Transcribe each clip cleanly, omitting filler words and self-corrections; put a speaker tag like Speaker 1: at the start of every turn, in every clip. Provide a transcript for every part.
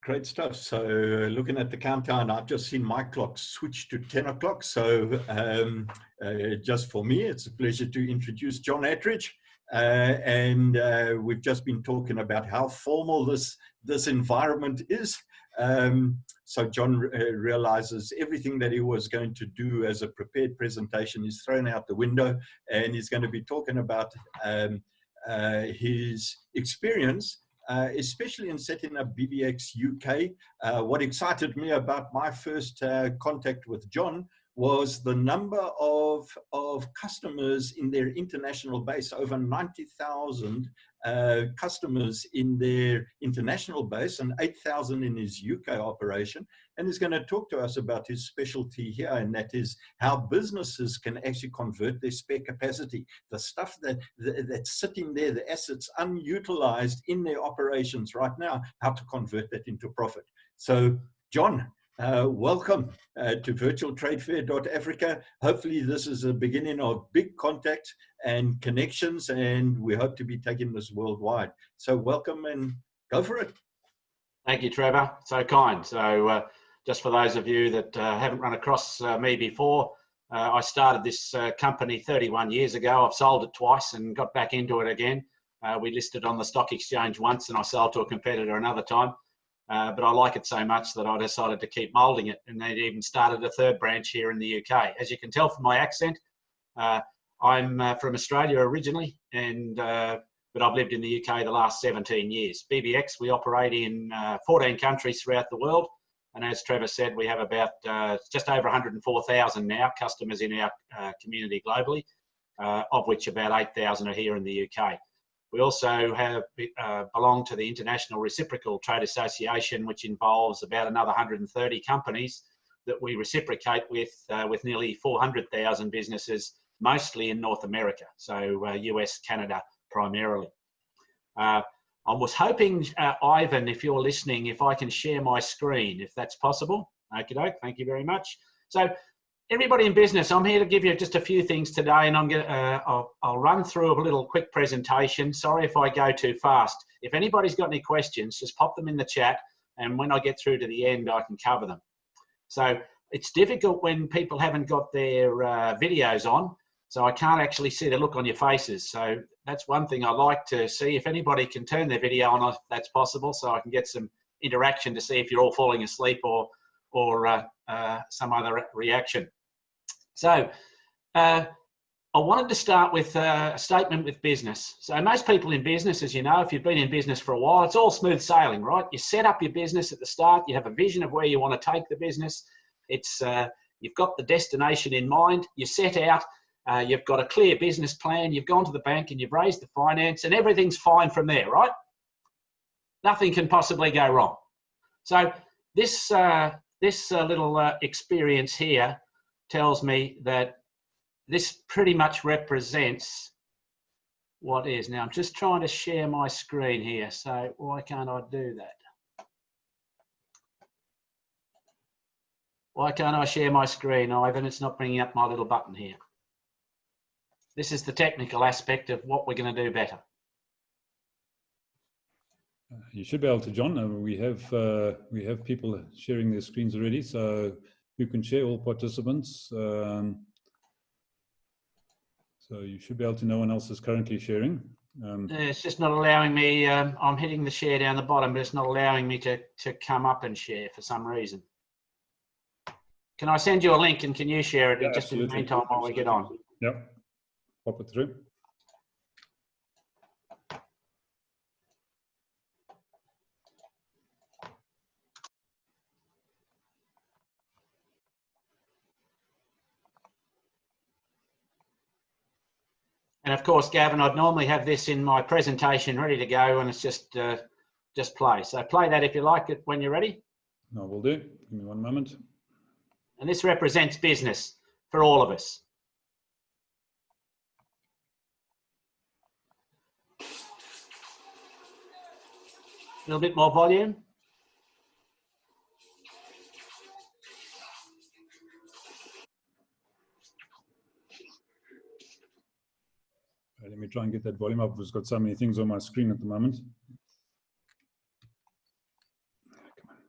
Speaker 1: Great stuff. So looking at the countdown, I've just seen my clock switch to 10 o'clock. So just for me, it's a pleasure to introduce John Attridge. We've just been talking about how formal this environment is. So John realizes everything that he was going to do as a prepared presentation is thrown out the window, and he's going to be talking about his experience, especially in setting up BBX UK. What excited me about my first contact with John was the number of customers in their international base, over 90,000 customers in their international base and 8,000 in his UK operation. And he's going to talk to us about his specialty here, and that is how businesses can actually convert their spare capacity, the stuff that's sitting there, the assets unutilized in their operations right now, how to convert that into profit. So, John, welcome to Fair.africa. Hopefully this is the beginning of big contact and connections, and we hope to be taking this worldwide. So welcome and go for it.
Speaker 2: Thank you, Trevor. So kind. So just for those of you that haven't run across me before, I started this company 31 years ago. I've sold it twice and got back into it again. We listed on the stock exchange once and I sold to a competitor another time. But I like it so much that I decided to keep moulding it, and they even started a third branch here in the UK. As you can tell from my accent, I'm from Australia originally, but I've lived in the UK the last 17 years. BBX, we operate in 14 countries throughout the world, and as Trevor said, we have about just over 104,000 now customers in our community globally, of which about 8,000 are here in the UK. We also have belong to the International Reciprocal Trade Association, which involves about another 130 companies that we reciprocate with nearly 400,000 businesses, mostly in North America, so US, Canada primarily. I was hoping, Ivan, if you're listening, if I can share my screen, if that's possible. Okie doke, thank you very much. So, everybody in business, I'm here to give you just a few things today, and I'll run through a little quick presentation. Sorry if I go too fast. If anybody's got any questions, just pop them in the chat, and when I get through to the end, I can cover them. So it's difficult when people haven't got their videos on, so I can't actually see the look on your faces. So that's one thing I like to see. If anybody can turn their video on, if that's possible, so I can get some interaction to see if you're all falling asleep or some other reaction. So I wanted to start with a statement with business. So most people in business, as you know, if you've been in business for a while, it's all smooth sailing, right? You set up your business at the start, you have a vision of where you want to take the business. It's you've got the destination in mind, you set out, you've got a clear business plan, you've gone to the bank and you've raised the finance, and everything's fine from there, right? Nothing can possibly go wrong. So this little experience here tells me that this pretty much represents what is. Now I'm just trying to share my screen here, so why can't I do that? Why can't I share my screen, Ivan? It's not bringing up my little button here. This is the technical aspect of what we're going to do better.
Speaker 3: You should be able to, John. We have people sharing their screens already, so you can share, all participants. So you should be able to. No one else is currently sharing.
Speaker 2: It's just not allowing me. I'm hitting the share down the bottom, but it's not allowing me to come up and share for some reason. Can I send you a link, and can you share it just in the meantime while we get on?
Speaker 3: Yep, pop it through.
Speaker 2: And of course, Gavin, I'd normally have this in my presentation ready to go, and it's just play. So play that if you like it when you're ready.
Speaker 3: No, we'll do. Give me one moment.
Speaker 2: And this represents business for all of us. A little bit more volume.
Speaker 3: Let me try and get that volume up. I've just got so many things on my screen at the moment. Come on.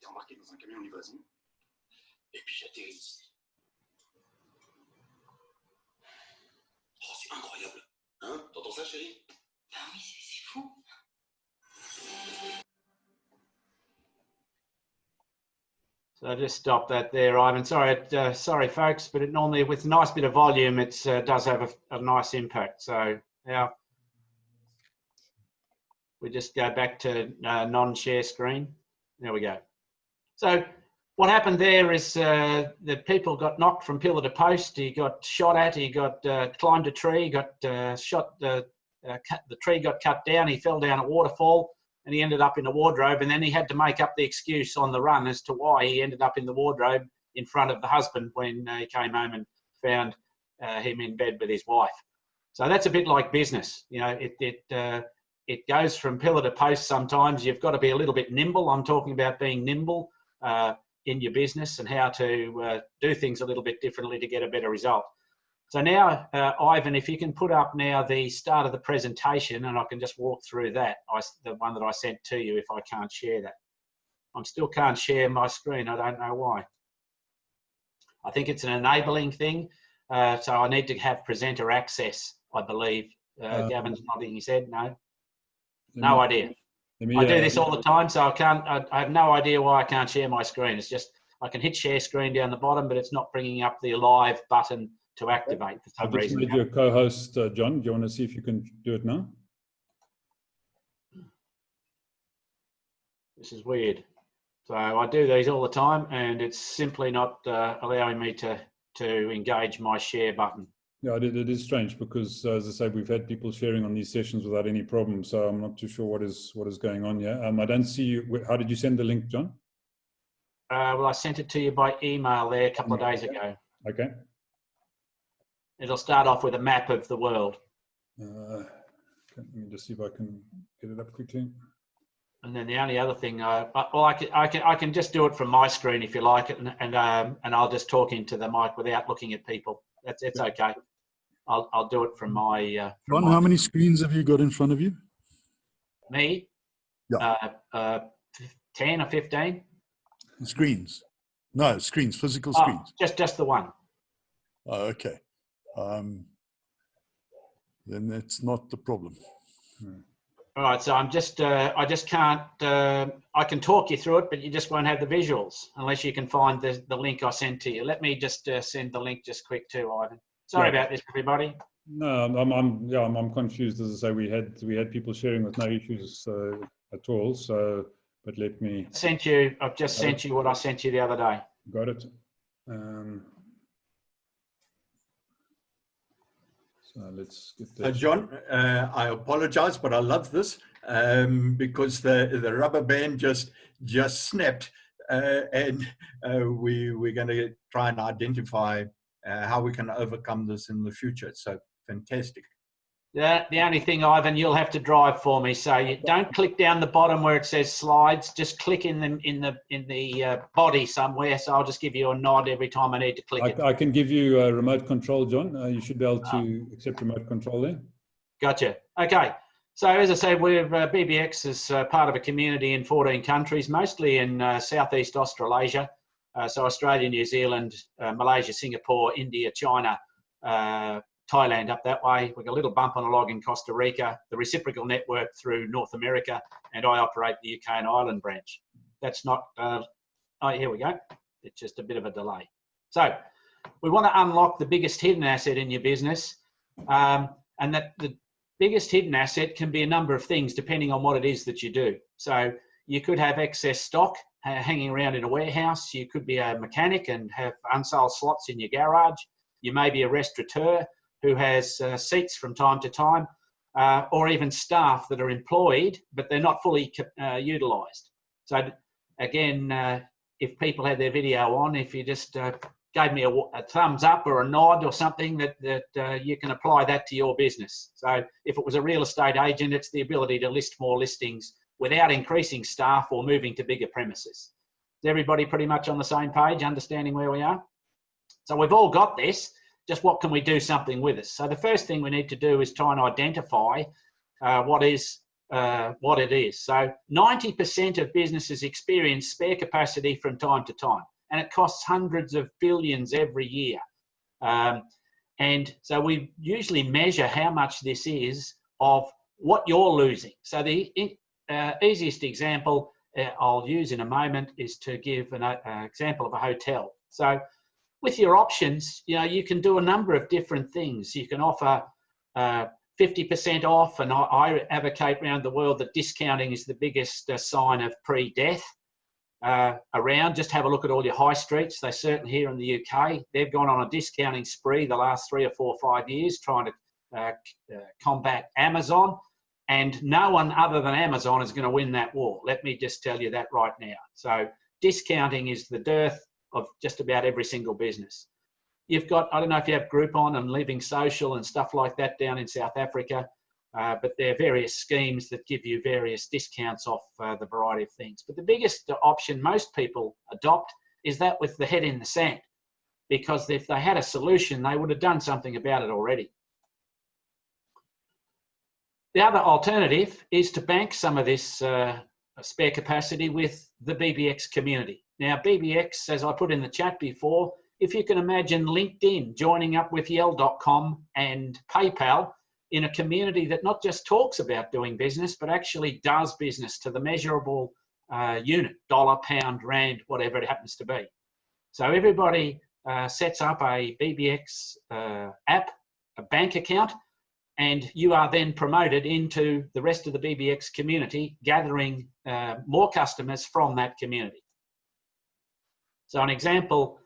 Speaker 4: été embarqué dans un camion livraison. Et puis j'atterris ici. Oh, c'est incroyable. Hein? T'entends ça, chérie?
Speaker 5: Ben oui, c'est fou.
Speaker 2: So just stop that there, Ivan. Sorry, sorry, folks, but it normally, with a nice bit of volume, it does have a nice impact. So now we just go back to non-share screen. There we go. So what happened there is the people got knocked from pillar to post. He got shot at. He got climbed a tree. Got shot. The tree got cut down. He fell down a waterfall, and he ended up in a wardrobe. And then he had to make up the excuse on the run as to why he ended up in the wardrobe in front of the husband when he came home and found him in bed with his wife. So that's a bit like business. You know, it goes from pillar to post. Sometimes you've got to be a little bit nimble. I'm talking about being nimble in your business and how to do things a little bit differently to get a better result. So now, Ivan, if you can put up now the start of the presentation, and I can just walk through that, the one that I sent to you if I can't share that. I still can't share my screen. I don't know why. I think it's an enabling thing. So I need to have presenter access, I believe. Gavin's nodding his head. No idea. I do this all the time, so I have no idea why I can't share my screen. It's just, I can hit share screen down the bottom, but it's not bringing up the live button to activate for some reason.
Speaker 3: I just made you a co-host, John. Do you want to see if you can do it now?
Speaker 2: This is weird. So I do these all the time, and it's simply not allowing me to engage my share button.
Speaker 3: Yeah, it is strange because, as I say, we've had people sharing on these sessions without any problem. So I'm not too sure what is going on here. I don't see you. How did you send the link, John?
Speaker 2: Well, I sent it to you by email there a couple of days ago.
Speaker 3: Okay.
Speaker 2: It'll start off with a map of the world.
Speaker 3: Okay, let me just see if I can get it up quickly.
Speaker 2: And then the only other thing, I can just do it from my screen if you like it, and I'll just talk into the mic without looking at people. It's okay. I'll do it from my.
Speaker 6: Ron, how many screens have you got in front of you?
Speaker 2: Me?
Speaker 6: Yeah.
Speaker 2: 10 or 15.
Speaker 6: Screens? No, screens, physical screens.
Speaker 2: Just the one.
Speaker 6: Oh, okay. Then that's not the problem.
Speaker 2: All right, so I'm just, I just can't, I can talk you through it, but you just won't have the visuals unless you can find the link I sent to you. Let me just send the link just quick too, Ivan. Sorry about this, everybody.
Speaker 3: No, I'm confused. As I say, we had people sharing with no issues at all. So, but let me.
Speaker 2: I've just sent you what I sent you the other day.
Speaker 3: Got it. So let's get that.
Speaker 1: John, I apologize, but I love this because the rubber band just snapped, and we're going to try and identify how we can overcome this in the future. So fantastic.
Speaker 2: The only thing, Ivan, you'll have to drive for me. So you don't click down the bottom where it says slides. Just click in the body somewhere. So I'll just give you a nod every time I need to click it.
Speaker 3: I can give you a remote control, John. You should be able to accept remote control there.
Speaker 2: Gotcha. Okay. So as I said, BBX is part of a community in 14 countries, mostly in Southeast Australasia. So Australia, New Zealand, Malaysia, Singapore, India, China, Thailand up that way. We've got a little bump on a log in Costa Rica, the reciprocal network through North America, and I operate the UK and Ireland branch. That's not, oh, here we go. It's just a bit of a delay. So we want to unlock the biggest hidden asset in your business. And that the biggest hidden asset can be a number of things depending on what it is that you do. So you could have excess stock hanging around in a warehouse. You could be a mechanic and have unsold slots in your garage. You may be a restaurateur who has seats from time to time, or even staff that are employed, but they're not fully utilised. So again, if people had their video on, if you just gave me a thumbs up or a nod or something, that you can apply that to your business. So if it was a real estate agent, it's the ability to list more listings without increasing staff or moving to bigger premises. Is everybody pretty much on the same page, understanding where we are? So we've all got this. Just what can we do something with us? So the first thing we need to do is try and identify what is what it is. So 90% of businesses experience spare capacity from time to time, and it costs hundreds of billions every year. And so we usually measure how much this is of what you're losing. So the easiest example I'll use in a moment is to give an example of a hotel. So with your options, you can do a number of different things. You can offer 50% off, and I advocate around the world that discounting is the biggest sign of pre-death around. Just have a look at all your high streets. They certainly here in the UK, they've gone on a discounting spree the last 3 or 4 or 5 years trying to combat Amazon. And no one other than Amazon is going to win that war. Let me just tell you that right now. So discounting is the dearth of just about every single business. You've got, I don't know if you have Groupon and Living Social and stuff like that down in South Africa, but there are various schemes that give you various discounts off the variety of things. But the biggest option most people adopt is that with the head in the sand, because if they had a solution, they would have done something about it already. The other alternative is to bank some of this spare capacity with the BBX community. Now, BBX, as I put in the chat before, if you can imagine LinkedIn joining up with Yell.com and PayPal in a community that not just talks about doing business, but actually does business to the measurable unit, dollar, pound, rand, whatever it happens to be. So everybody sets up a BBX app, a bank account, and you are then promoted into the rest of the BBX community, gathering more customers from that community. So an example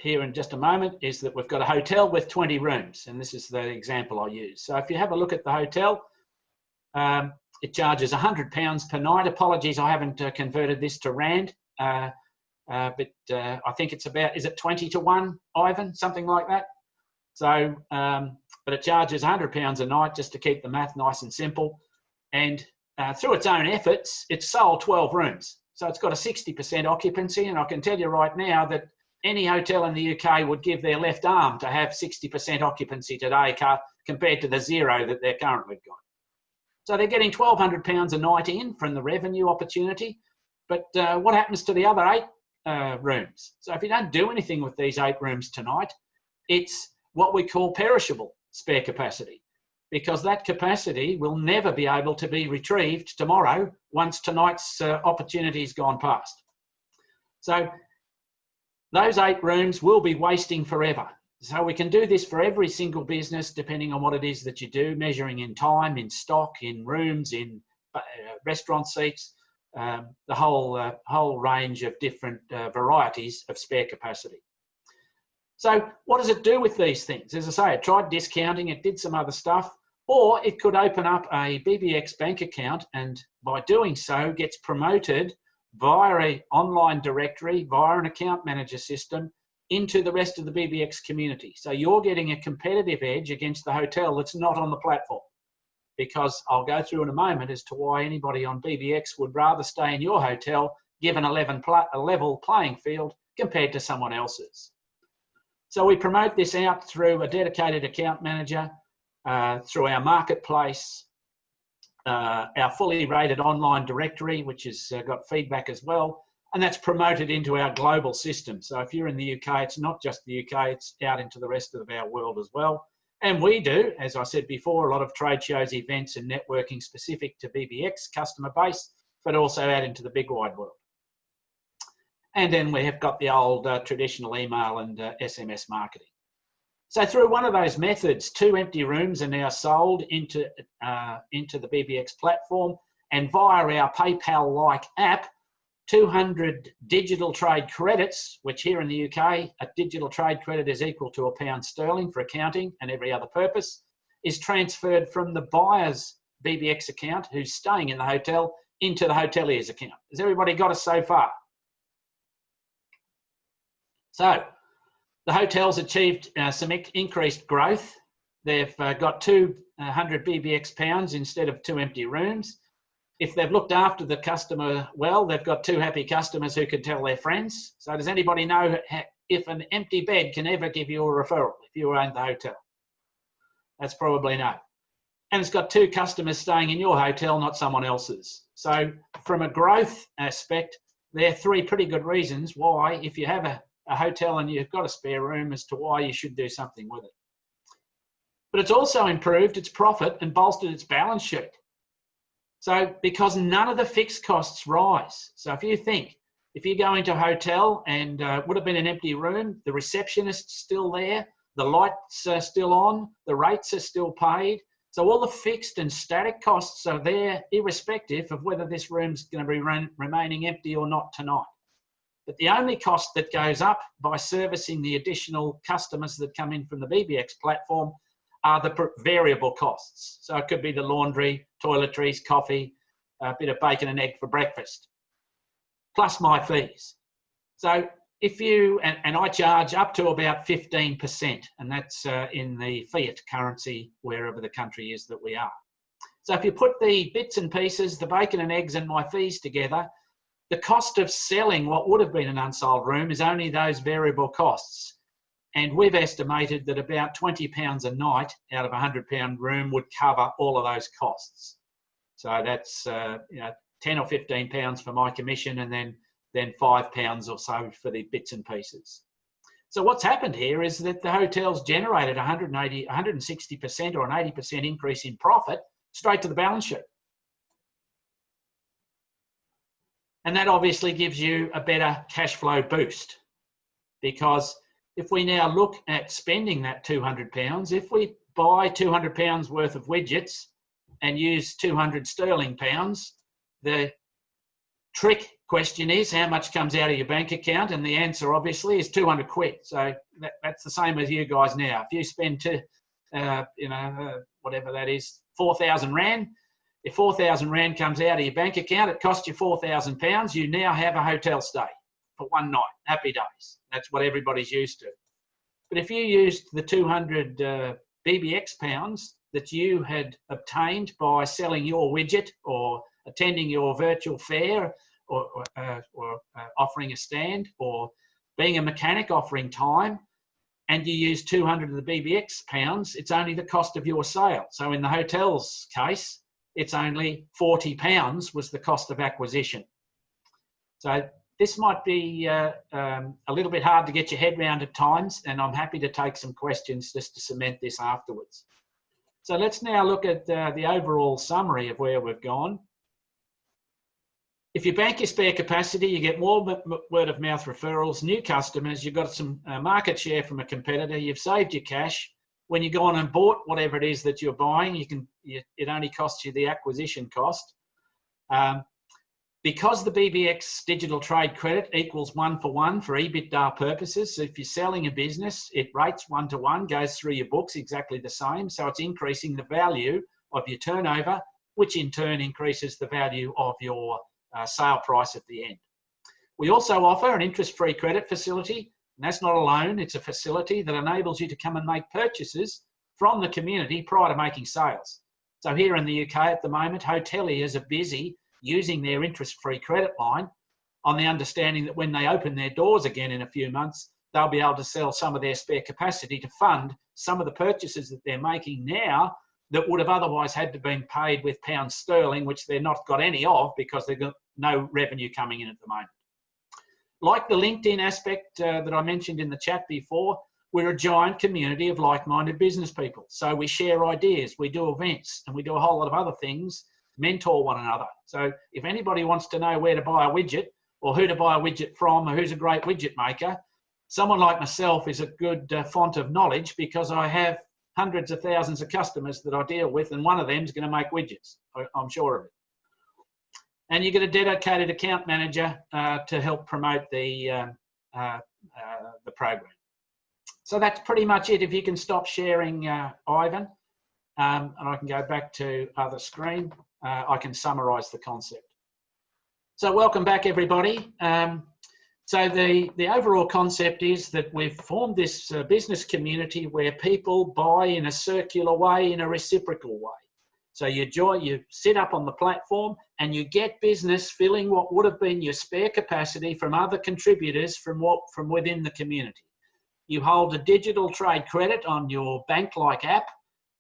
Speaker 2: here in just a moment is that we've got a hotel with 20 rooms, and this is the example I use. So if you have a look at the hotel, it charges £100 per night. Apologies, I haven't converted this to rand, but I think it's about, is it 20 to 1, Ivan? Something like that. So, but it charges £100 a night just to keep the math nice and simple. And through its own efforts, it's sold 12 rooms. So it's got a 60% occupancy. And I can tell you right now that any hotel in the UK would give their left arm to have 60% occupancy today compared to the 0 that they're currently got. So they're getting £1,200 a night in from the revenue opportunity. But what happens to the other 8 rooms? So if you don't do anything with these 8 rooms tonight, it's what we call perishable spare capacity, because that capacity will never be able to be retrieved tomorrow once tonight's opportunity's gone past. So those 8 rooms will be wasting forever. So we can do this for every single business, depending on what it is that you do, measuring in time, in stock, in rooms, in restaurant seats, the whole range of different varieties of spare capacity. So what does it do with these things? As I say, it tried discounting, it did some other stuff, or it could open up a BBX bank account and by doing so gets promoted via an online directory, via an account manager system into the rest of the BBX community. So you're getting a competitive edge against the hotel that's not on the platform, because I'll go through in a moment as to why anybody on BBX would rather stay in your hotel given a level playing field compared to someone else's. So we promote this out through a dedicated account manager, through our marketplace, our fully rated online directory, which has got feedback as well, and that's promoted into our global system. So if you're in the UK, it's not just the UK, it's out into the rest of our world as well. And we do, as I said before, a lot of trade shows, events and networking specific to BBX customer base, but also out into the big wide world. And then we have got the old traditional email and SMS marketing. So through one of those methods, 2 empty rooms are now sold into the BBX platform, and via our PayPal-like app, 200 digital trade credits, which here in the UK, a digital trade credit is equal to £1 for accounting and every other purpose, is transferred from the buyer's BBX account, who's staying in the hotel, into the hotelier's account. Has everybody got us so far? So the hotel's achieved some increased growth. They've got 200 BBX pounds instead of 2 empty rooms. If they've looked after the customer well, they've got 2 happy customers who can tell their friends. So does anybody know if an empty bed can ever give you a referral if you own the hotel? That's probably no. and it's got 2 customers staying in your hotel, not someone else's. So from a growth aspect, there are 3 pretty good reasons why, if you have a hotel and you've got a spare room, as to why you should do something with it. But it's also improved its profit and bolstered its balance sheet. So because none of the fixed costs rise. So if you think, if you go into a hotel and would have been an empty room, the receptionist's still there, the lights are still on, the rates are still paid. So all the fixed and static costs are there, irrespective of whether this room's going to be remaining empty or not tonight. But the only cost that goes up by servicing the additional customers that come in from the BBX platform are the variable costs. So it could be the laundry, toiletries, coffee, a bit of bacon and egg for breakfast, plus my fees. So if you, and I charge up to about 15%, and that's in the fiat currency, wherever the country is that we are. So if you put the bits and pieces, the bacon and eggs and my fees together, the cost of selling what would have been an unsold room is only those variable costs. And we've estimated that about £20 a night out of a £100 room would cover all of those costs. So that's you know, 10 or 15 pounds for my commission, and then £5 or so for the bits and pieces. So what's happened here is that the hotel's generated 160% or an 80% increase in profit straight to the balance sheet. And that obviously gives you a better cash flow boost, because if we now look at spending that £200, if we buy £200 worth of widgets and use 200 sterling pounds, the trick question is how much comes out of your bank account, and the answer obviously is 200 quid. So that's the same as you guys now. If you spend whatever that is, 4,000 Rand, if 4,000 Rand comes out of your bank account, it costs you £4,000. You now have a hotel stay for one night. Happy days. That's what everybody's used to. But if you used the 200 BBX pounds that you had obtained by selling your widget or attending your virtual fair or offering a stand or being a mechanic offering time, and you use 200 of the BBX pounds, it's only the cost of your sale. So in the hotel's case, it's only £40 was the cost of acquisition. So this might be a little bit hard to get your head around at times, and I'm happy to take some questions just to cement this afterwards. So let's now look at the overall summary of where we've gone. If you bank your spare capacity, you get more word of mouth referrals, new customers, you've got some market share from a competitor, you've saved your cash. When you go on and bought whatever it is that you're buying, it only costs you the acquisition cost. Because the BBX digital trade credit equals 1-for-1 for EBITDA purposes, so if you're selling a business, it rates 1-to-1, goes through your books exactly the same. So it's increasing the value of your turnover, which in turn increases the value of your sale price at the end. We also offer an interest-free credit facility, and that's not a loan, it's a facility that enables you to come and make purchases from the community prior to making sales. So here in the UK at the moment, hoteliers are busy using their interest-free credit line on the understanding that when they open their doors again in a few months, they'll be able to sell some of their spare capacity to fund some of the purchases that they're making now that would have otherwise had to been paid with pounds sterling, which they're not got any of because they've got no revenue coming in at the moment. Like the LinkedIn aspect that I mentioned in the chat before, we're a giant community of like-minded business people. So we share ideas, we do events, and we do a whole lot of other things, mentor one another. So if anybody wants to know where to buy a widget or who to buy a widget from or who's a great widget maker, someone like myself is a good font of knowledge because I have hundreds of thousands of customers that I deal with, and one of them is going to make widgets, I'm sure of it. And you get a dedicated account manager to help promote the program. So that's pretty much it. If you can stop sharing, Ivan, and I can go back to other screen, I can summarise the concept. So welcome back, everybody. So the overall concept is that we've formed this business community where people buy in a circular way, in a reciprocal way. So you sit up on the platform and you get business filling what would have been your spare capacity from other contributors from within the community. You hold a digital trade credit on your bank-like app,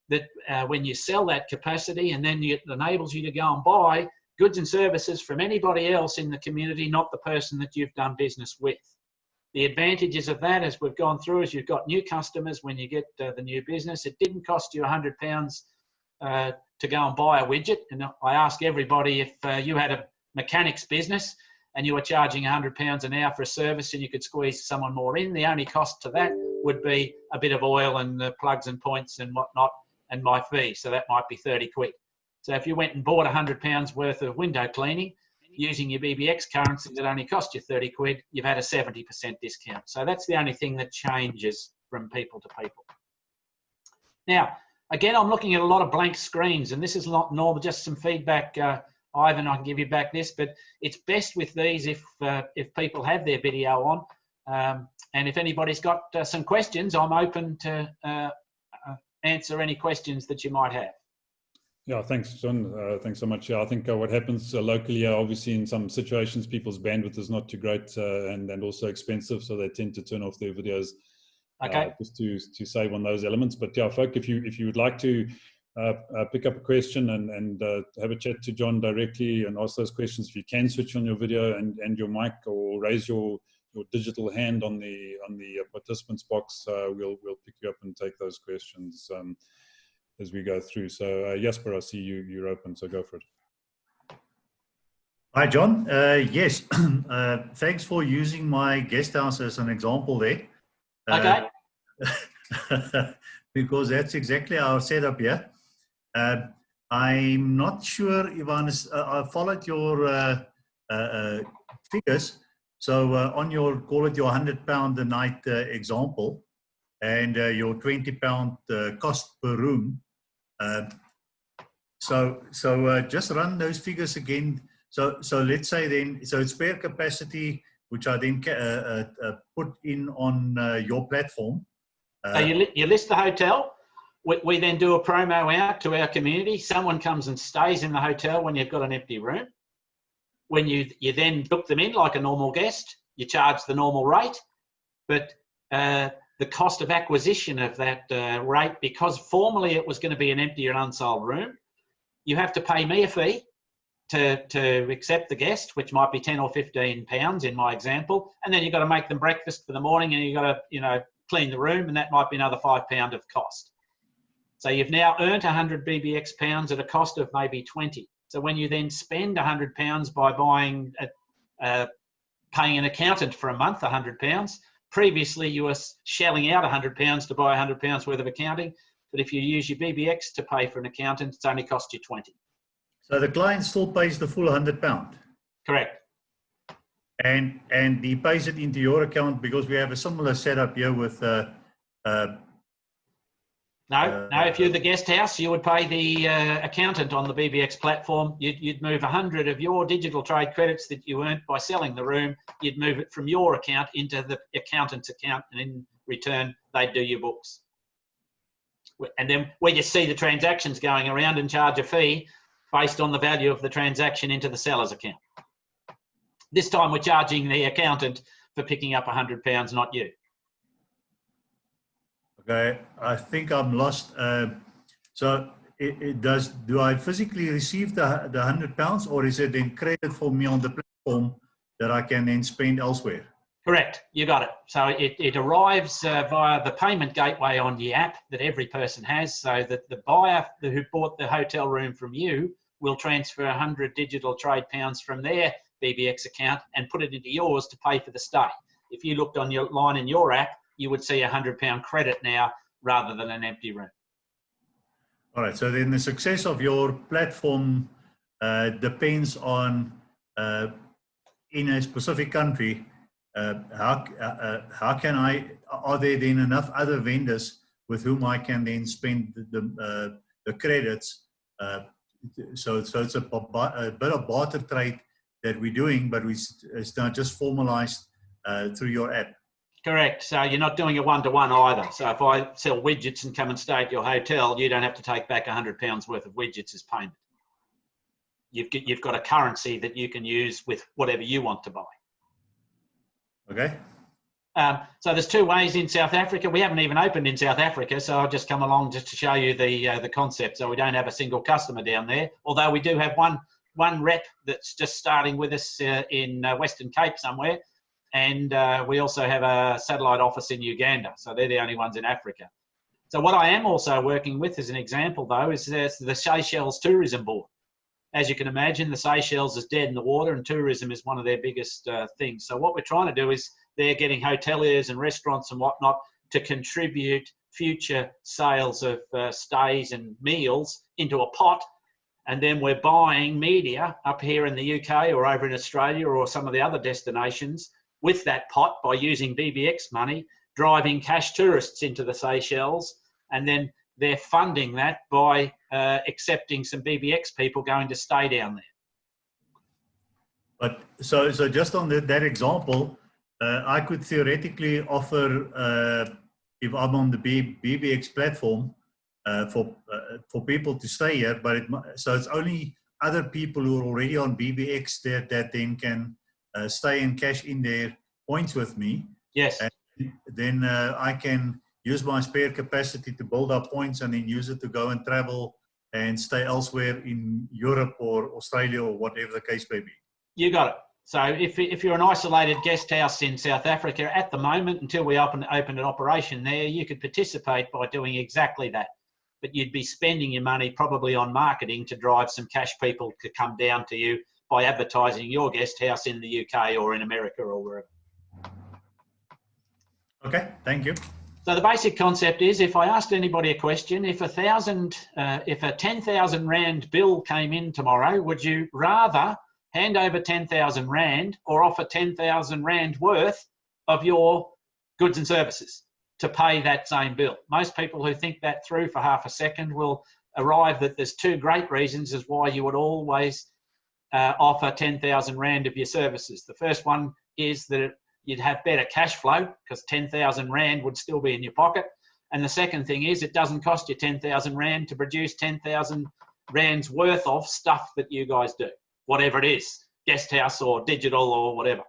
Speaker 2: that when you sell that capacity, and then it enables you to go and buy goods and services from anybody else in the community, not the person that you've done business with. The advantages of that, as we've gone through, is you've got new customers when you get the new business. It didn't cost you £100 to go and buy a widget. And I ask everybody, if you had a mechanics business and you were charging £100 an hour for a service and you could squeeze someone more in, the only cost to that would be a bit of oil and the plugs and points and whatnot and my fee. So that might be 30 quid. So if you went and bought £100 worth of window cleaning using your BBX currency that only cost you 30 quid, you've had a 70% discount. So that's the only thing that changes from people to people. Now, again, I'm looking at a lot of blank screens, and this is not normal, just some feedback. Ivan, I can give you back this, but it's best with these if people have their video on. And if anybody's got some questions, I'm open to answer any questions that you might have.
Speaker 3: Yeah, thanks, John. Thanks so much. Yeah, I think what happens locally, obviously in some situations, people's bandwidth is not too great and also expensive, so they tend to turn off their videos just to save on those elements. But yeah, folk, if you would like to pick up a question and have a chat to John directly and ask those questions, if you can switch on your video and your mic, or raise your digital hand on the participants box, we'll pick you up and take those questions as we go through. So Jasper, I see you're open, so go for it.
Speaker 6: Hi, John. Yes, thanks for using my guest house as an example there.
Speaker 2: Okay.
Speaker 6: Because that's exactly our setup here. I'm not sure, Ivan, I followed your figures. So on your, call it your £100 a night example, and your £20 cost per room. So just run those figures again. So let's say then, so it's spare capacity, which I then put in on your platform.
Speaker 2: So you list the hotel. We then do a promo out to our community. Someone comes and stays in the hotel when you've got an empty room. When you then book them in like a normal guest, you charge the normal rate. But the cost of acquisition of that rate, because formerly it was going to be an empty and unsold room, you have to pay me a fee to accept the guest, which might be 10 or 15 pounds in my example. And then you've got to make them breakfast for the morning, and you've got to, clean the room, and that might be another £5 of cost. So you've now earned 100 BBX pounds at a cost of maybe 20. So when you then spend £100 by buying, paying an accountant for a month, £100, previously you were shelling out £100 to buy £100 worth of accounting. But if you use your BBX to pay for an accountant, it's only cost you 20.
Speaker 6: So the client still pays the full £100?
Speaker 2: Correct.
Speaker 6: And he pays it into your account, because we have a similar setup here with
Speaker 2: No, if you're the guest house, you would pay the accountant on the BBX platform. You'd move 100 of your digital trade credits that you earned by selling the room. You'd move it from your account into the accountant's account, and in return, they'd do your books. And then we just see the transactions going around and charge a fee based on the value of the transaction into the seller's account. This time we're charging the accountant for picking up £100, not you.
Speaker 6: Okay, I think I'm lost. So do I physically receive the £100, or is it then credited for me on the platform that I can then spend elsewhere?
Speaker 2: Correct, you got it. So it arrives via the payment gateway on the app that every person has, so that the buyer who bought the hotel room from you will transfer 100 digital trade pounds from their BBX account and put it into yours to pay for the stay. If you looked on your line in your app, you would see a £100 credit now rather than an empty room.
Speaker 6: All right, so then the success of your platform depends on, in a specific country, how can are there then enough other vendors with whom I can then spend the credits? So it's a bit of barter trade that we're doing, but it's not just formalized through your app.
Speaker 2: Correct. So you're not doing a one-to-one either. So if I sell widgets and come and stay at your hotel, you don't have to take back £100 worth of widgets as payment. You've got a currency that you can use with whatever you want to buy.
Speaker 6: Okay.
Speaker 2: So there's two ways in South Africa. We haven't even opened in South Africa, so I'll just come along just to show you the concept. So we don't have a single customer down there, although we do have one rep that's just starting with us in Western Cape somewhere, and we also have a satellite office in Uganda. So they're the only ones in Africa. So what I am also working with, as an example, though, is the Seychelles Tourism Board. As you can imagine, the Seychelles is dead in the water, and tourism is one of their biggest things. So what we're trying to do is they're getting hoteliers and restaurants and whatnot to contribute future sales of stays and meals into a pot, and then we're buying media up here in the UK or over in Australia or some of the other destinations with that pot by using BBX money, driving cash tourists into the Seychelles, and then they're funding that by accepting some BBX people going to stay down there.
Speaker 6: But so just on that example, I could theoretically offer, if I'm on the BBX platform, for people to stay here, but so it's only other people who are already on BBX that then can stay and cash in their points with me.
Speaker 2: Yes.
Speaker 6: And then I can use my spare capacity to build up points and then use it to go and travel and stay elsewhere in Europe or Australia or whatever the case may be.
Speaker 2: You got it. So if you're an isolated guest house in South Africa at the moment, until we open an operation there, you could participate by doing exactly that. But you'd be spending your money probably on marketing to drive some cash people to come down to you by advertising your guest house in the UK or in America or wherever.
Speaker 6: Okay, thank you.
Speaker 2: So the basic concept is, if I asked anybody a question, if a 10,000 Rand bill came in tomorrow, would you rather hand over 10,000 Rand or offer 10,000 Rand worth of your goods and services to pay that same bill? Most people who think that through for half a second will arrive that there's two great reasons as why you would always offer 10,000 Rand of your services. The first one is that you'd have better cash flow because 10,000 Rand would still be in your pocket. And the second thing is it doesn't cost you 10,000 Rand to produce 10,000 Rand's worth of stuff that you guys do, whatever it is, guest house or digital or whatever.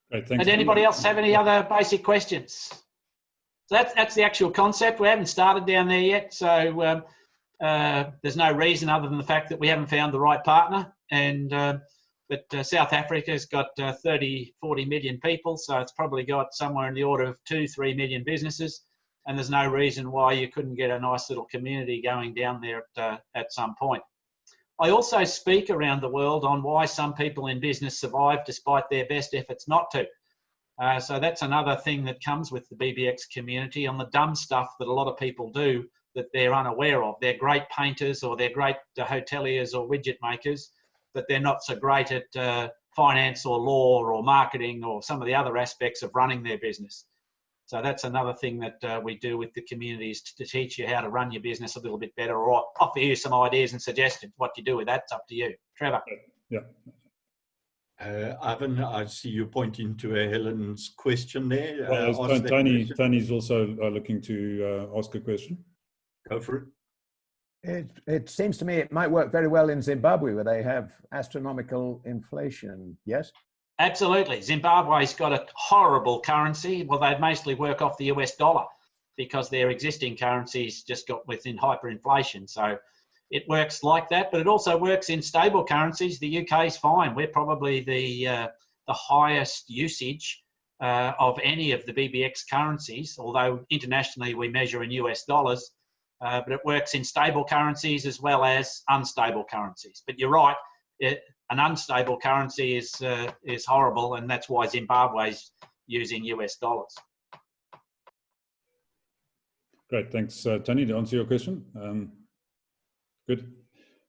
Speaker 3: Great, thanks.
Speaker 2: Does anybody else have any other basic questions? So that's the actual concept. We haven't started down there yet, so there's no reason other than the fact that we haven't found the right partner. And but South Africa's got 30, 40 million people, so it's probably got somewhere in the order of 2-3 million businesses, and there's no reason why you couldn't get a nice little community going down there at some point. I also speak around the world on why some people in business survive despite their best efforts not to. So that's another thing that comes with the BBX community, on the dumb stuff that a lot of people do that they're unaware of. They're great painters or they're great hoteliers or widget makers, but they're not so great at finance or law or marketing or some of the other aspects of running their business. So that's another thing that we do with the communities to teach you how to run your business a little bit better, or offer you some ideas and suggestions. What you do with that's up to you. Trevor.
Speaker 3: Yeah.
Speaker 1: Ivan, I see you pointing to Helen's question there.
Speaker 3: Well, Tony's also looking to ask a question.
Speaker 1: Go for it.
Speaker 7: It seems to me it might work very well in Zimbabwe, where they have astronomical inflation. Yes?
Speaker 2: Absolutely. Zimbabwe's got a horrible currency. Well, they mostly work off the US dollar because their existing currencies just got within hyperinflation. So it works like that, but it also works in stable currencies. The UK is fine. We're probably the highest usage of any of the BBX currencies, although internationally we measure in US dollars. But it works in stable currencies as well as unstable currencies. But you're right, an unstable currency is horrible, and that's why Zimbabwe's using US dollars.
Speaker 3: Great, thanks, Tony, to answer your question. Good.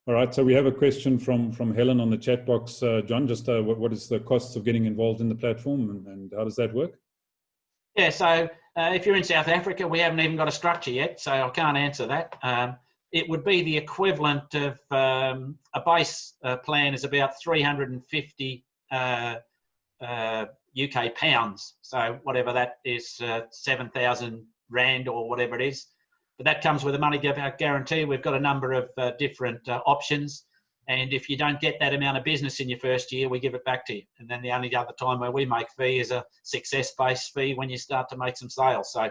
Speaker 3: All right, so we have a question from Helen on the chat box. John, just what is the costs of getting involved in the platform, and how does that work?
Speaker 2: Yeah, so if you're in South Africa, we haven't even got a structure yet, so I can't answer that. It would be the equivalent of a base plan is about 350 UK pounds. So whatever that is, 7,000 Rand or whatever it is. But that comes with a money back guarantee. We've got a number of different options. And if you don't get that amount of business in your first year, we give it back to you. And then the only other time where we make fee is a success-based fee when you start to make some sales. So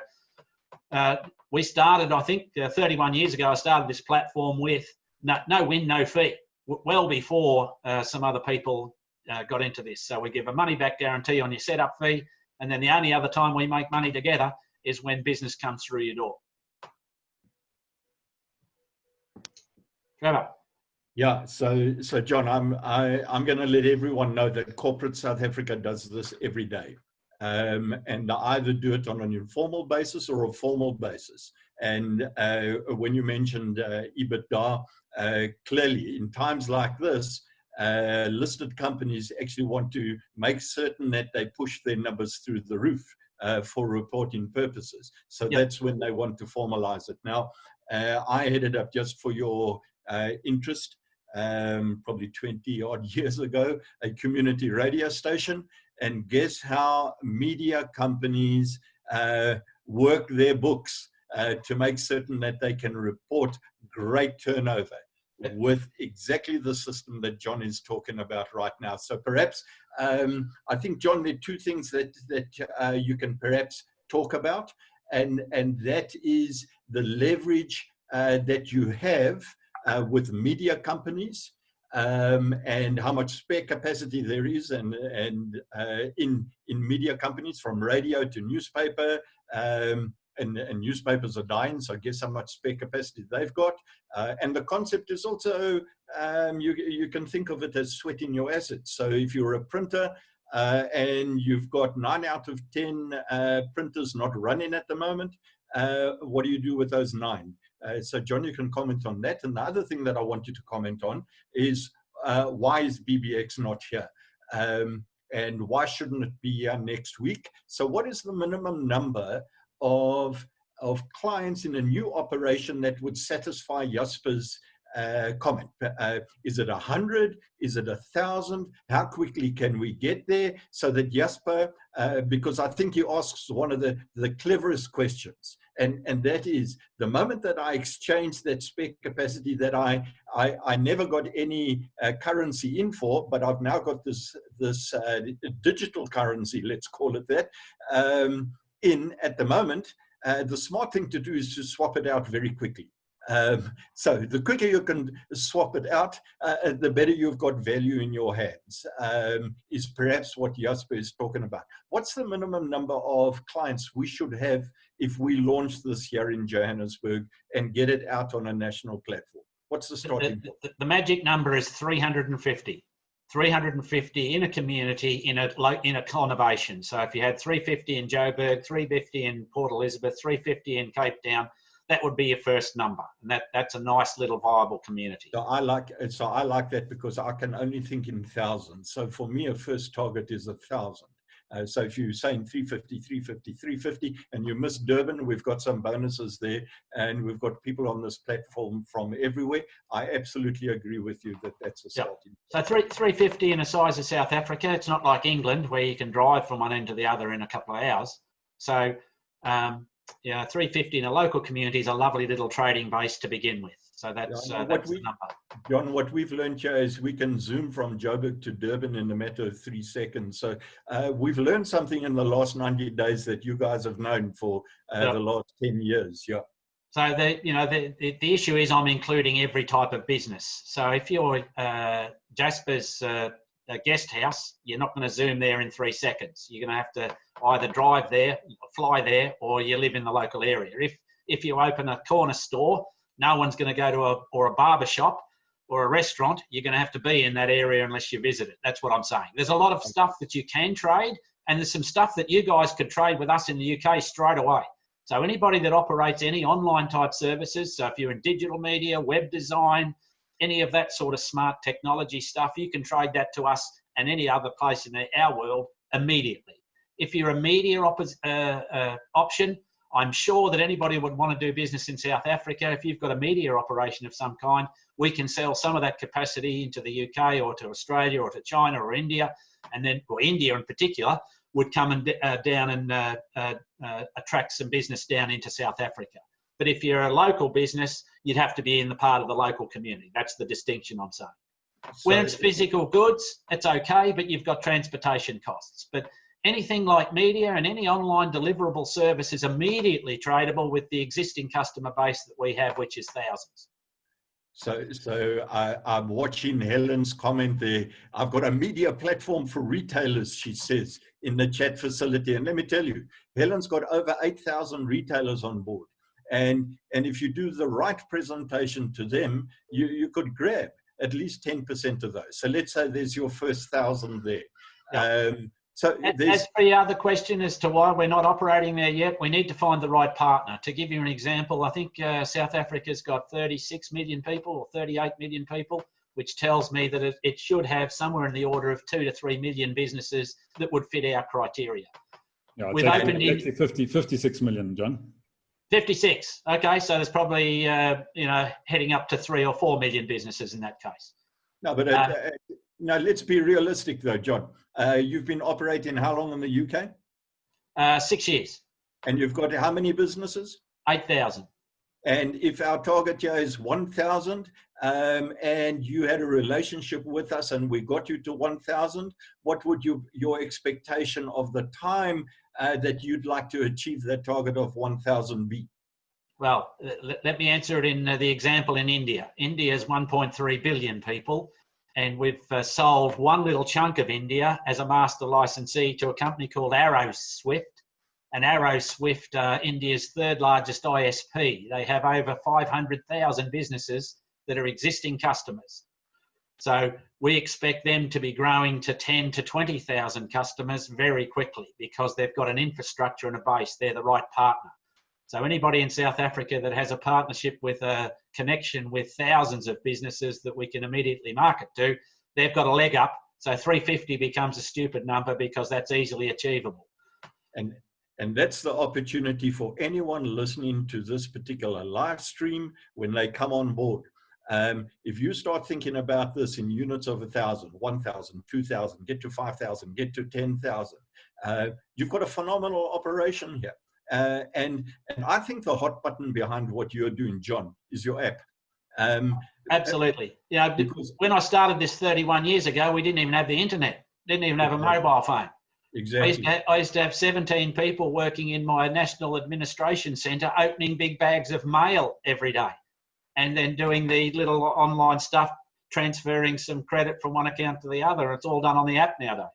Speaker 2: we started, I think, 31 years ago, I started this platform with no win, no fee, well before some other people got into this. So we give a money-back guarantee on your setup fee. And then the only other time we make money together is when business comes through your door. Trevor.
Speaker 1: Yeah, so John, I'm going to let everyone know that corporate South Africa does this every day, and they either do it on an informal basis or a formal basis. And when you mentioned EBITDA, clearly in times like this, listed companies actually want to make certain that they push their numbers through the roof for reporting purposes. So
Speaker 2: Yep.
Speaker 1: That's when they want to formalize it. Now, I headed up, just for your interest, probably 20 odd years ago, a community radio station. And guess how media companies work their books to make certain that they can report great turnover with exactly the system that John is talking about right now. So perhaps, I think, John, there are two things that you can perhaps talk about, and that is the leverage that you have with media companies, and how much spare capacity there is, and in media companies, from radio to newspaper, and newspapers are dying, so guess how much spare capacity they've got. And the concept is also, you can think of it as sweating your assets. So if you're a printer and you've got 9 out of 10 printers not running at the moment, what do you do with those 9? So John, you can comment on that. And the other thing that I want you to comment on is, why is BBX not here? And why shouldn't it be here next week? So what is the minimum number of clients in a new operation that would satisfy Jasper's comment? Is it 100? Is it 1,000? How quickly can we get there? So that Jasper, because I think he asks one of the cleverest questions, and that is, the moment that I exchange that spare capacity that I never got any currency in for, but I've now got this digital currency, let's call it that, in at the moment, the smart thing to do is to swap it out very quickly. So the quicker you can swap it out, the better you've got value in your hands, is perhaps what Jasper is talking about. What's the minimum number of clients we should have if we launch this here in Johannesburg and get it out on a national platform? What's the starting point?
Speaker 2: The magic number is 350. 350 in a community, in a conurbation. So if you had 350 in Joburg, 350 in Port Elizabeth, 350 in Cape Town, that would be your first number, and that's a nice little viable community.
Speaker 1: So I like that, because I can only think in thousands. So for me, a first target is 1,000. So if you're saying 350, 350, 350, and you miss Durban, we've got some bonuses there, and we've got people on this platform from everywhere. I absolutely agree with you that that's a starting.
Speaker 2: So 350 in a size of South Africa. It's not like England where you can drive from one end to the other in a couple of hours. So 350 in a local community is a lovely little trading base to begin with. So that's the number.
Speaker 1: John, what we've learned here is we can zoom from Joburg to Durban in a matter of 3 seconds. So we've learned something in the last 90 days that you guys have known for the last 10 years. Yeah.
Speaker 2: So the issue is, I'm including every type of business. So if you're Jasper's guest house, you're not going to zoom there in 3 seconds. You're going to have to either drive there, fly there, or you live in the local area. If you open a corner store, no one's going to go to a barber shop or a restaurant. You're going to have to be in that area unless you visit it. That's what I'm saying. There's a lot of stuff that you can trade, and there's some stuff that you guys could trade with us in the UK straight away. So anybody that operates any online type services, so if you're in digital media, web design, any of that sort of smart technology stuff, you can trade that to us and any other place in our world immediately. If you're a media option, I'm sure that anybody would want to do business in South Africa. If you've got a media operation of some kind, we can sell some of that capacity into the UK or to Australia or to China or India, and then, or India in particular, would come and down and attract some business down into South Africa. But if you're a local business, you'd have to be in the part of the local community. That's the distinction I'm saying. When it's physical goods, it's okay, but you've got transportation costs. But anything like media and any online deliverable service is immediately tradable with the existing customer base that we have, which is thousands.
Speaker 1: So I'm watching Helen's comment there. I've got a media platform for retailers, she says, in the chat facility. And let me tell you, Helen's got over 8,000 retailers on board. And if you do the right presentation to them, you could grab at least 10% of those. So let's say there's your first 1,000 there.
Speaker 2: Yeah. As for the other question as to why we're not operating there yet, we need to find the right partner. To give you an example, I think South Africa's got 36 million people or 38 million people, which tells me that it should have somewhere in the order of 2 to 3 million businesses that would fit our criteria.
Speaker 3: Yeah,
Speaker 2: We've opened in
Speaker 3: 56 million, John.
Speaker 2: 56. Okay, so there's probably heading up to 3 or 4 million businesses in that case.
Speaker 1: No, but now let's be realistic though, John. You've been operating how long in the UK?
Speaker 2: 6 years.
Speaker 1: And you've got how many businesses?
Speaker 2: 8,000.
Speaker 1: And if our target here is 1,000, and you had a relationship with us and we got you to 1,000, what would your expectation of the time that you'd like to achieve that target of 1,000 be?
Speaker 2: Well, let me answer it in the example in India. India is 1.3 billion people, and we've sold one little chunk of India as a master licensee to a company called ArrowSwift. And ArrowSwift, India's third largest ISP. They have over 500,000 businesses that are existing customers. So we expect them to be growing to 10 to 20,000 customers very quickly because they've got an infrastructure and a base. They're the right partner. So anybody in South Africa that has a partnership with a connection with thousands of businesses that we can immediately market to, they've got a leg up. So 350 becomes a stupid number because that's easily achievable.
Speaker 1: And that's the opportunity for anyone listening to this particular live stream when they come on board. If you start thinking about this in units of 1,000, 1,000, 2,000, get to 5,000, get to 10,000, you've got a phenomenal operation here. And I think the hot button behind what you're doing, John, is your app.
Speaker 2: Absolutely. Yeah, because when I started this 31 years ago, we didn't even have the internet, didn't even have a mobile phone.
Speaker 1: Exactly.
Speaker 2: I used to have 17 people working in my national administration centre opening big bags of mail every day and then doing the little online stuff, transferring some credit from one account to the other. It's all done on the app nowadays.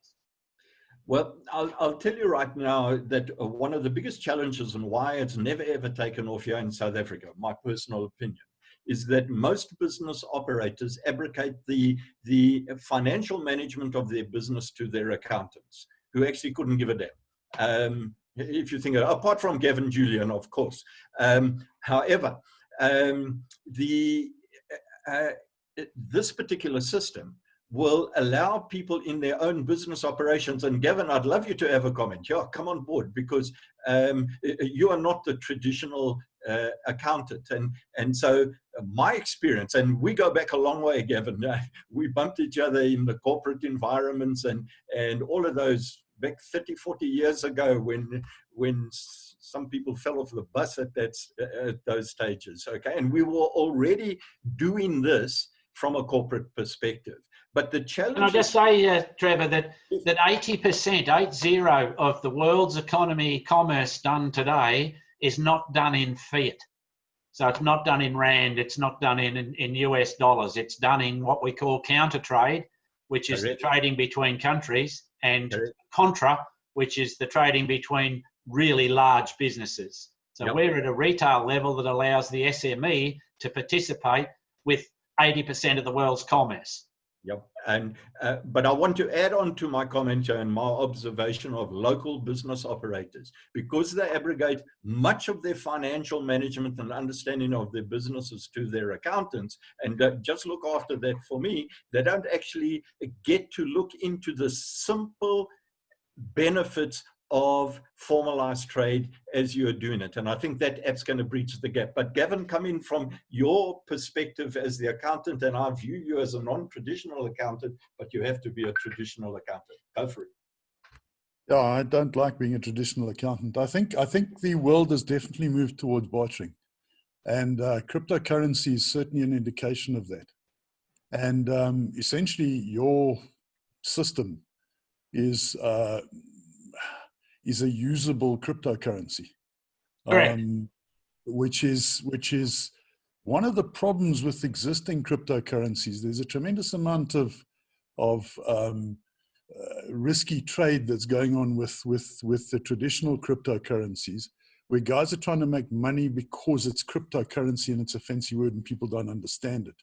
Speaker 1: Well, I'll tell you right now that one of the biggest challenges and why it's never ever taken off here in South Africa, my personal opinion, is that most business operators abrogate the financial management of their business to their accountants, who actually couldn't give a damn. If you think, apart from Gavin Julian, of course. However, this particular system will allow people in their own business operations. And Gavin, I'd love you to have a comment. Yeah, come on board, because you are not the traditional accountant. And so my experience, and we go back a long way, Gavin, we bumped each other in the corporate environments and all of those back 30, 40 years ago when some people fell off the bus at those stages, okay? And we were already doing this from a corporate perspective. But the challenge.
Speaker 2: Can I just say, Trevor, that 80%, 80, of the world's economy, commerce done today is not done in fiat. So it's not done in rand, it's not done in US dollars. It's done in what we call counter trade, which is the trading between countries, and contra, which is the trading between really large businesses. So we're at a retail level that allows the SME to participate with 80% of the world's commerce.
Speaker 1: Yep. And but I want to add on to my comment and my observation of local business operators, because they abrogate much of their financial management and understanding of their businesses to their accountants and just look after that for me. They don't actually get to look into the simple benefits of formalized trade as you're doing it. And I think that app's going to breach the gap. But Gavin, come in from your perspective as the accountant, and I view you as a non-traditional accountant, but you have to be a traditional accountant. Go for it.
Speaker 8: Yeah, I don't like being a traditional accountant. I think the world has definitely moved towards bartering, and cryptocurrency is certainly an indication of that. And essentially your system is a usable cryptocurrency,
Speaker 2: Correct.
Speaker 8: which is one of the problems with existing cryptocurrencies. There's a tremendous amount of risky trade that's going on with the traditional cryptocurrencies, where guys are trying to make money because it's cryptocurrency and it's a fancy word and people don't understand it.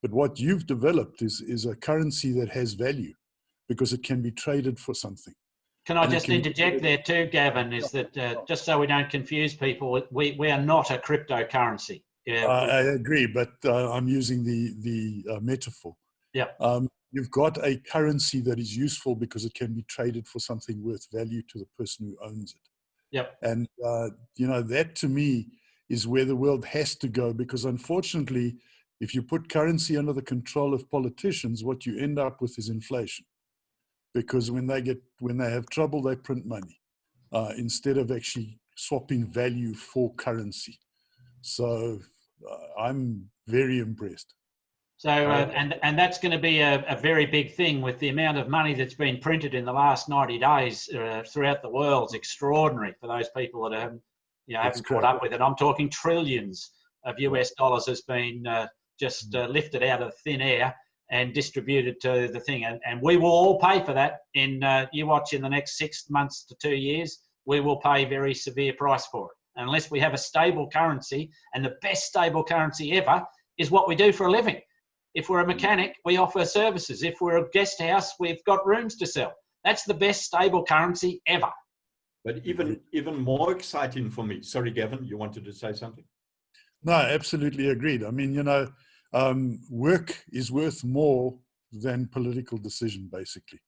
Speaker 8: But what you've developed is a currency that has value because it can be traded for something.
Speaker 2: Can I just interject there too, Gavin, is that just so we don't confuse people, we are not a cryptocurrency. Yeah,
Speaker 8: I agree, but I'm using the metaphor.
Speaker 2: Yeah.
Speaker 8: You've got a currency that is useful because it can be traded for something worth value to the person who owns it.
Speaker 2: Yep.
Speaker 8: And, you know, that to me is where the world has to go, because unfortunately, if you put currency under the control of politicians, what you end up with is inflation. Because when they have trouble, they print money instead of actually swapping value for currency. So I'm very impressed.
Speaker 2: So, and that's going to be a very big thing with the amount of money that's been printed in the last 90 days throughout the world. It's extraordinary for those people that haven't caught up with it. I'm talking trillions of US dollars has been just lifted out of thin air and distributed to the thing. And we will all pay for that in, you watch, in the next 6 months to 2 years, we will pay a very severe price for it. Unless we have a stable currency, and the best stable currency ever is what we do for a living. If we're a mechanic, we offer services. If we're a guest house, we've got rooms to sell. That's the best stable currency ever.
Speaker 1: But even more exciting for me. Sorry, Gavin, you wanted to say something?
Speaker 8: No, absolutely agreed. I mean, you know, work is worth more than political decision, basically.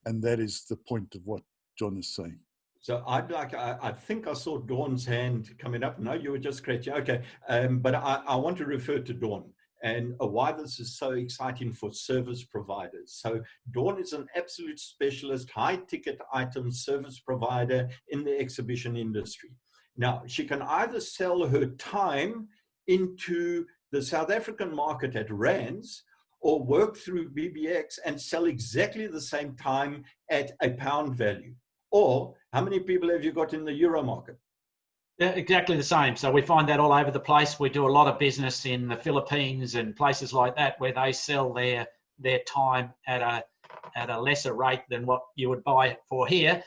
Speaker 8: And that is the point of what John is saying.
Speaker 1: So I think I saw Dawn's hand coming up. No, you were just scratching. Okay. But I want to refer to Dawn and why this is so exciting for service providers. So Dawn is an absolute specialist, high ticket item service provider in the exhibition industry. Now, she can either sell her time into the South African market at rands, or work through BBX and sell exactly the same time at a pound value. Or how many people have you got in the euro market?
Speaker 2: Yeah, exactly the same. So we find that all over the place. We do a lot of business in the Philippines and places like that where they sell their time at a lesser rate than what you would buy it for here,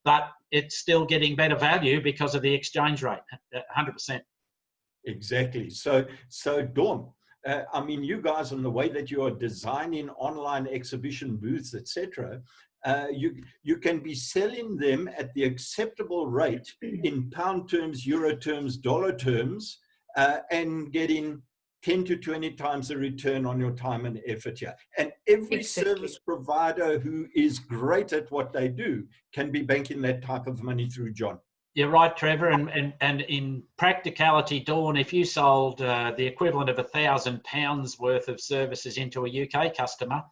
Speaker 2: but it's still getting better value because of the exchange rate, 100%.
Speaker 1: Exactly. So Dawn, I mean, you guys, in the way that you are designing online exhibition booths, etc., you can be selling them at the acceptable rate in pound terms, euro terms, dollar terms, and getting 10 to 20 times the return on your time and effort here. And every service provider who is great at what they do can be banking that type of money through John.
Speaker 2: You're right, Trevor. And in practicality, Dawn, if you sold the equivalent of £1,000 worth of services into a UK customer,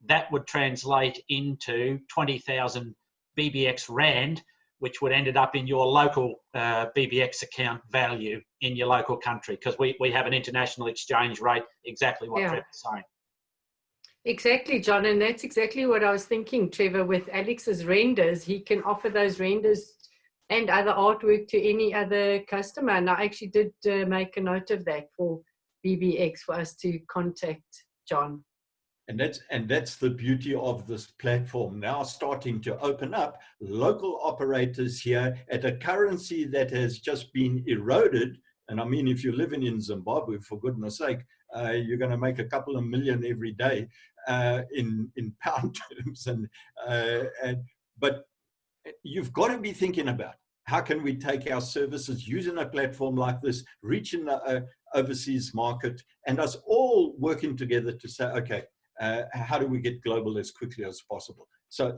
Speaker 2: that would translate into 20,000 BBX Rand, which would end up in your local BBX account value in your local country, because we have an international exchange rate, exactly what Trevor's saying.
Speaker 9: Exactly, John, and that's exactly what I was thinking, Trevor. With Alex's renders, he can offer those renders and other artwork to any other customer. And I actually did make a note of that for BBX for us to contact John.
Speaker 1: And that's the beauty of this platform now, starting to open up local operators here at a currency that has just been eroded. And I mean, if you're living in Zimbabwe, for goodness sake, you're going to make a couple of million every day in pound terms. But you've got to be thinking about, how can we take our services using a platform like this, reaching the overseas market, and us all working together to say, okay, how do we get global as quickly as possible? So,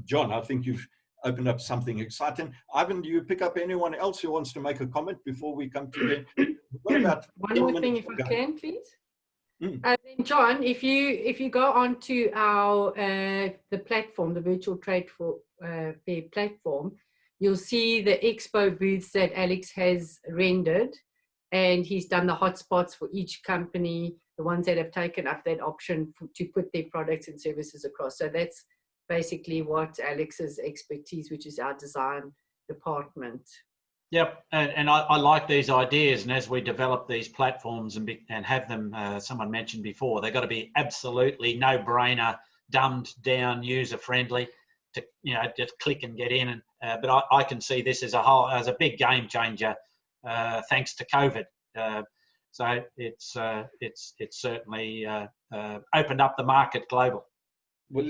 Speaker 1: John, I think you've opened up something exciting. Ivan, do you pick up anyone else who wants to make a comment before we come to the...
Speaker 9: One more thing, if I can, please. Then John, if you go onto our the platform, the virtual trade fair platform, you'll see the expo booths that Alex has rendered, and he's done the hotspots for each company the ones that have taken up that option to put their products and services across. So that's basically what Alex's expertise, which is our design department.
Speaker 2: Yep, and I like these ideas, and as we develop these platforms and have them, someone mentioned before, they've got to be absolutely no-brainer, dumbed down, user-friendly, to just click and get in. And but I can see this as a big game changer, thanks to COVID. So it's certainly opened up the market global.
Speaker 1: Well,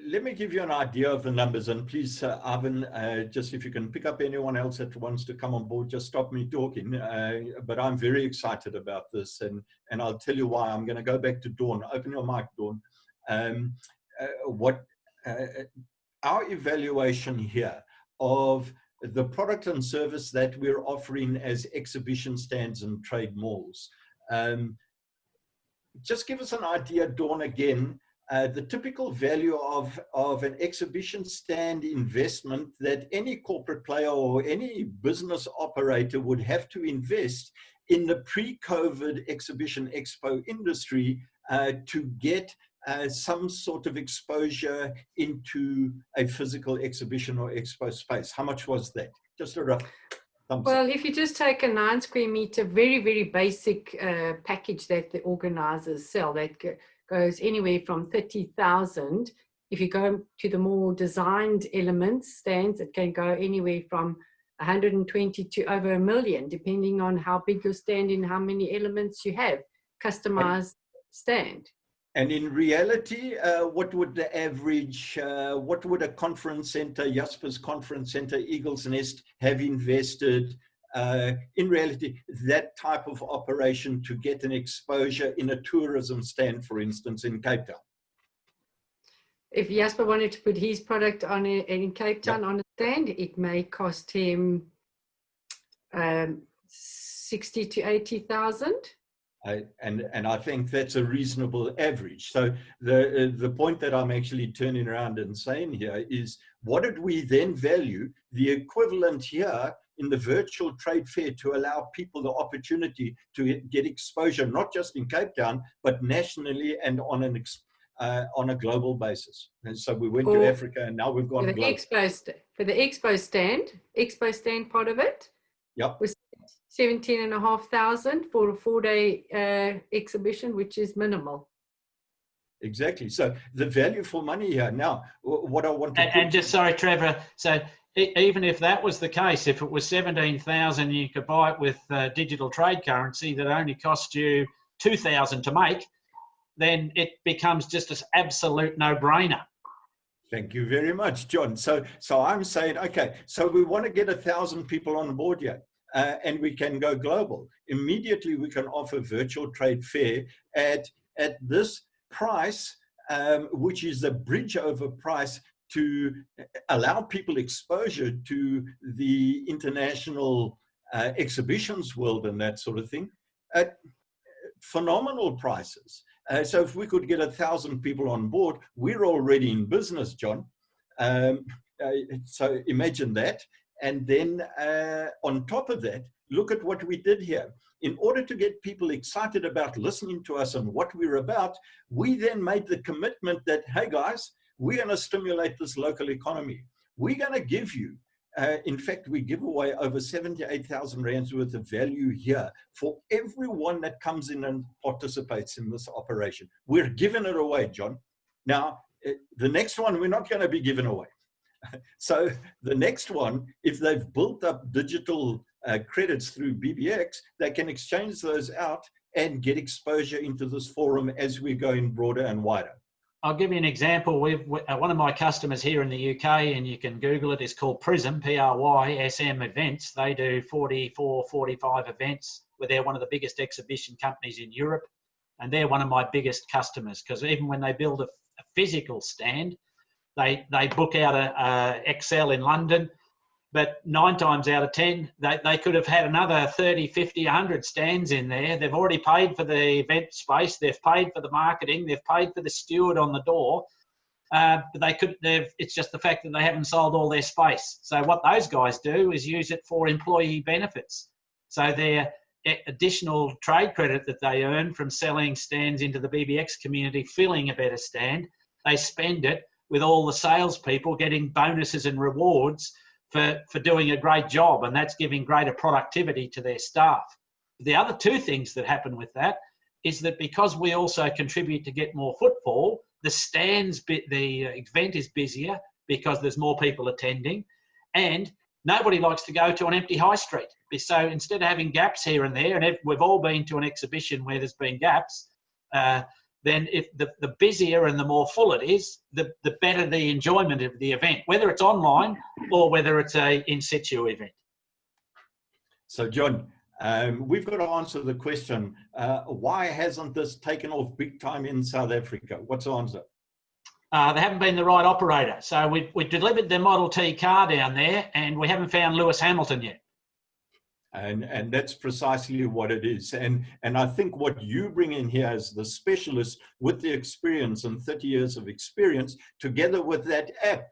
Speaker 1: let me give you an idea of the numbers, and please, Ivan, just if you can pick up anyone else that wants to come on board, just stop me talking. But I'm very excited about this, and I'll tell you why. I'm going to go back to Dawn. Open your mic, Dawn. Our evaluation here of the product and service that we're offering as exhibition stands and trade malls. Just give us an idea, Dawn, again, the typical value of an exhibition stand investment that any corporate player or any business operator would have to invest in the pre-COVID exhibition expo industry to get some sort of exposure into a physical exhibition or expo space. How much was that? Just a rough thumbs
Speaker 9: Well,
Speaker 1: up.
Speaker 9: if you just take a 9 square meter, very, very basic package that the organizers sell, that goes anywhere from 30,000. If you go to the more designed elements stands, it can go anywhere from 120 to over $1 million, depending on how big your stand and how many elements you have, customized stand.
Speaker 1: And in reality, what would the average, what would a conference center, Jasper's Conference Center, Eagle's Nest have invested in reality, that type of operation to get an exposure in a tourism stand, for instance, in Cape Town?
Speaker 9: If Jasper wanted to put his product on in Cape Town on a stand, it may cost him 60 to 80,000.
Speaker 1: And I think that's a reasonable average. So the point that I'm actually turning around and saying here is, what did we then value the equivalent here in the virtual trade fair to allow people the opportunity to get exposure, not just in Cape Town, but nationally and on a global basis? And so we went to Africa, and now we've gone
Speaker 9: for the expo stand part of it.
Speaker 1: Yep.
Speaker 9: Was 17,500 for a 4-day exhibition, which is minimal.
Speaker 1: Exactly. So the value for money here. Now, what I want to
Speaker 2: and just sorry, Trevor. So even if that was the case, if it was 17,000, you could buy it with digital trade currency that only cost you 2,000 to make, then it becomes just an absolute no-brainer.
Speaker 1: Thank you very much, John. So I'm saying, okay, so we want to get 1,000 people on board here. And we can go global. Immediately, we can offer virtual trade fair at this price, which is the bridge over price to allow people exposure to the international exhibitions world and that sort of thing at phenomenal prices. So if we could get 1,000 people on board, we're already in business, John. So imagine that. And then on top of that, look at what we did here. In order to get people excited about listening to us and what we're about, we then made the commitment that, hey guys, we're going to stimulate this local economy. We're going to give you, in fact, we give away over 78,000 rands worth of value here for everyone that comes in and participates in this operation. We're giving it away, John. Now, the next one, we're not going to be giving away. So the next one, if they've built up digital credits through BBX, they can exchange those out and get exposure into this forum as we're going broader and wider.
Speaker 2: I'll give you an example. One of my customers here in the UK, and you can Google it, is called Prism, P-R-Y-S-M events. They do 44, 45 events, where they're one of the biggest exhibition companies in Europe. And they're one of my biggest customers, because even when they build a physical stand, they book out a Excel in London, but 9 times out of 10, they could have had another 30, 50, 100 stands in there. They've already paid for the event space. They've paid for the marketing. They've paid for the steward on the door. But it's just the fact that they haven't sold all their space. So what those guys do is use it for employee benefits. So they're additional trade credit that they earn from selling stands into the BBX community, filling a better stand, they spend it with all the salespeople getting bonuses and rewards for doing a great job, and that's giving greater productivity to their staff. The other two things that happen with that is that because we also contribute to get more footfall, the event is busier because there's more people attending, and nobody likes to go to an empty high street. So instead of having gaps here and there, and we've all been to an exhibition where there's been gaps, then if the busier and the more full it is, the better the enjoyment of the event, whether it's online or whether it's a in situ event.
Speaker 1: So John, we've got to answer the question, why hasn't this taken off big time in South Africa? What's the answer?
Speaker 2: They haven't been the right operator. So we delivered the Model T car down there, and we haven't found Lewis Hamilton yet.
Speaker 1: And that's precisely what it is. And I think what you bring in here as the specialist with the experience and 30 years of experience, together with that app,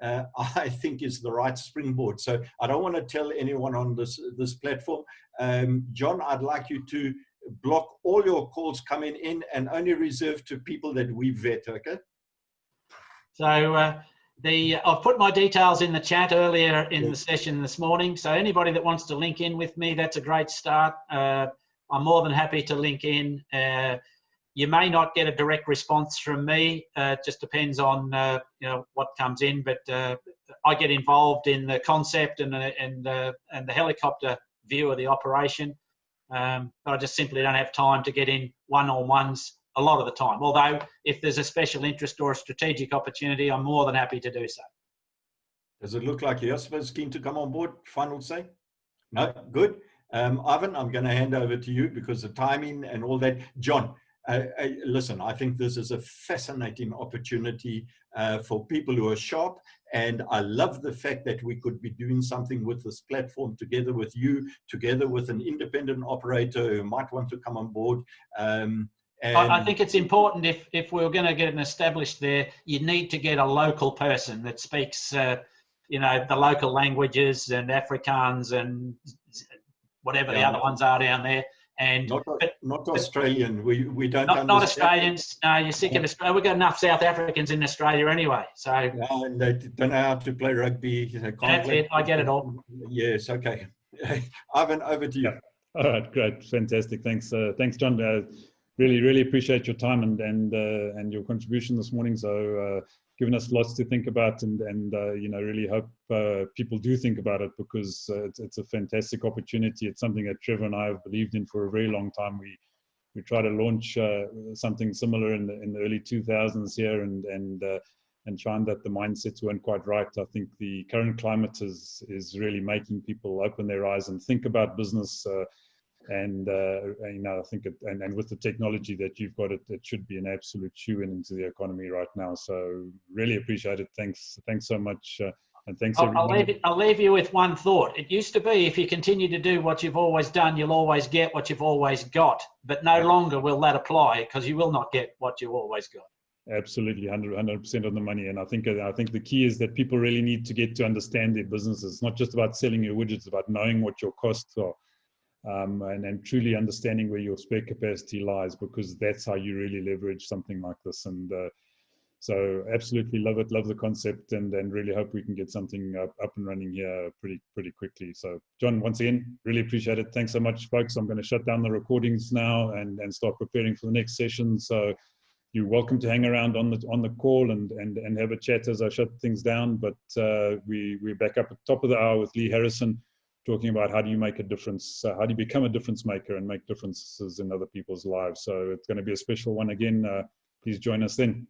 Speaker 1: I think is the right springboard. So I don't want to tell anyone on this platform. John, I'd like you to block all your calls coming in and only reserve to people that we vet, okay?
Speaker 2: So I've put my details in the chat earlier in the session this morning. So anybody that wants to link in with me, that's a great start. I'm more than happy to link in. You may not get a direct response from me. It just depends on what comes in. But I get involved in the concept and the helicopter view of the operation. But I just simply don't have time to get in one-on-ones a lot of the time. Although if there's a special interest or a strategic opportunity, I'm more than happy to do so.
Speaker 1: Does it look like Jasper's keen to come on board? Final say? No? Good. Ivan, I'm going to hand over to you because the timing and all that. John, listen, I think this is a fascinating opportunity for people who are sharp. And I love the fact that we could be doing something with this platform together with you, together with an independent operator who might want to come on board.
Speaker 2: I think it's important if we're going to get an established there, you need to get a local person that speaks, the local languages and Afrikaans and whatever the other ones are down there. And
Speaker 1: not Australian. We don't
Speaker 2: not Australians. No, you're sick of Australia. We've got enough South Africans in Australia anyway. So
Speaker 1: and they don't know how to play rugby.
Speaker 2: That's it. I get it all.
Speaker 1: Yes. Okay. Ivan, over to you.
Speaker 3: Yeah. All right. Great. Fantastic. Thanks. Thanks, John. Really appreciate your time and your contribution this morning. So giving us lots to think about and really hope people do think about it because it's a fantastic opportunity. It's something that Trevor and I have believed in for a very long time. We tried to launch something similar in the early 2000s here and found that the mindsets weren't quite right. I think the current climate is really making people open their eyes and think about business. I think and with the technology that you've got, it should be an absolute shoe-in into the economy right now. So really appreciate it. Thanks so much, and thanks everyone.
Speaker 2: I'll leave you with one thought. It used to be if you continue to do what you've always done, you'll always get what you've always got. But no longer will that apply because you will not get what you've always got.
Speaker 3: Absolutely, 100% on the money. And I think the key is that people really need to get to understand their businesses. It's not just about selling your widgets; it's about knowing what your costs are. And truly understanding where your spare capacity lies, because that's how you really leverage something like this. And so absolutely love it, love the concept, and really hope we can get something up and running here pretty quickly. So John, once again, really appreciate it. Thanks so much, folks. I'm going to shut down the recordings now and start preparing for the next session. So you're welcome to hang around on the call and have a chat as I shut things down. But we're back up at the top of the hour with Lee Harrison, talking about how do you make a difference, how do you become a difference maker and make differences in other people's lives. So it's going to be a special one again. Please join us then.